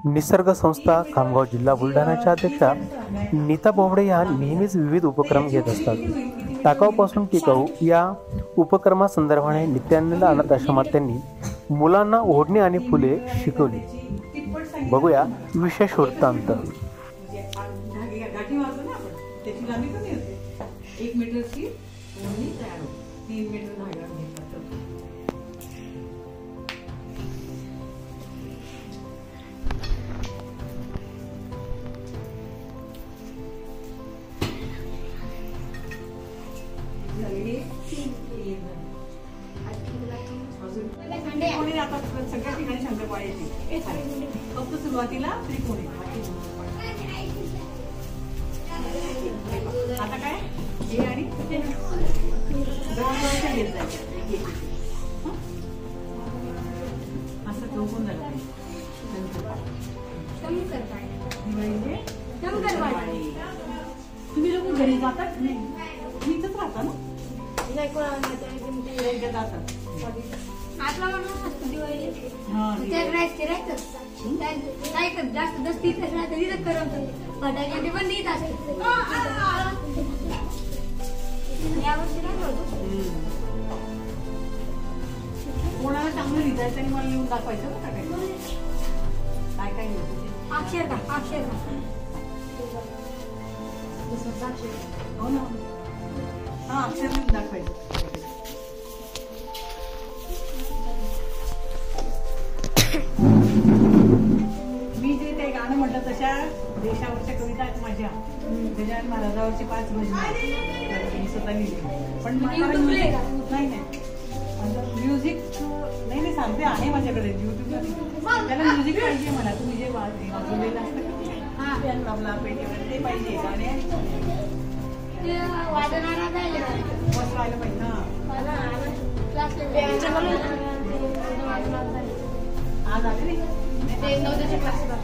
निसर्ग संस्था खामगाव जिल्हा बुलढाणाच्या अध्यक्षा नीता बोबडे या नेहमीच विविध उपक्रम घेत असतात। टाकाऊपासून टिकाऊ या उपक्रमासंदर्भाने नित्यानंद अनाथ आश्रमात त्यांनी मुलांना ओढणी आणि फुले शिकवली। बघूया विशेष वृत्तांत। सगळ्या ठिकाणी शंकरपाळ्याची फक्त सुरुवातीला त्रिकोणी। आता काय हे आणि जवळजवळच्या घेत जायचे असं चौकून झालं तुम्ही लोक घरी जातात नाही इथंच राहता ना जातात जास्त दस्ती फटाक्याचे पण देत असते। कोणाला चांगलं लिहायचं आणि मला लिहून दाखवायचं ना काय काय अक्षर का अक्षर हो ना हा अक्षर लिहून दाखवायचं। तशा देशावरच्या कविता माझ्या गजानन महाराजावरची 5 भजनं स्वतः लिहिली पण नाही म्युझिक नाही सांगते आहे माझ्याकडे युट्यूबला। त्याला म्युझिक पाहिजे मला तुम्ही जे वाजवलेलं असतं आपला पेटीवर ते पाहिजे गाणे वाजवणारा बसवायला पाहिजे आज आले नाही 9च्या क्लासला